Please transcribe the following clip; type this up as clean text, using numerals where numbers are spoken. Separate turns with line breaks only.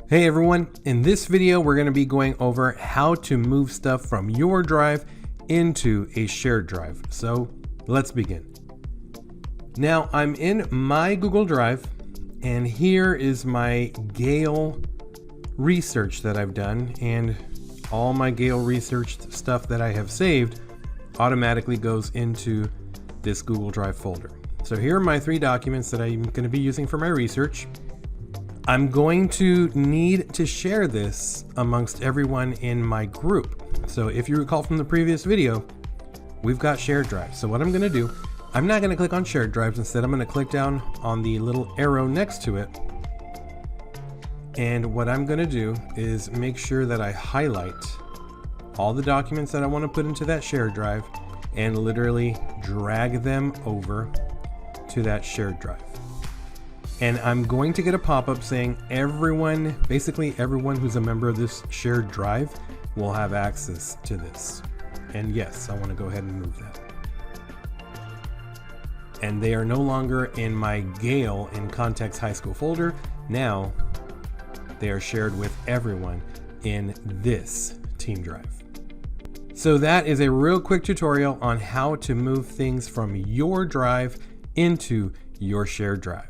Hey everyone, in this video we're going to be going over how to move stuff from your drive into a shared drive. So let's begin. Now I'm in my Google Drive and here is my Gale research that I've done, and all my Gale research stuff that I have saved automatically goes into this Google Drive folder. So here are my 3 documents that I'm going to be using for my research. I'm going to need to share this amongst everyone in my group. So if you recall from the previous video, we've got shared drives. So what I'm going to do, I'm not going to click on shared drives. Instead, I'm going to click down on the little arrow next to it. And what I'm going to do is make sure that I highlight all the documents that I want to put into that shared drive and literally drag them over to that shared drive. And I'm going to get a pop-up saying everyone, basically everyone who's a member of this shared drive will have access to this. And yes, I want to go ahead and move that. And they are no longer in my Gale in Context High School folder. Now they are shared with everyone in this team drive. So that is a real quick tutorial on how to move things from your drive into your shared drive.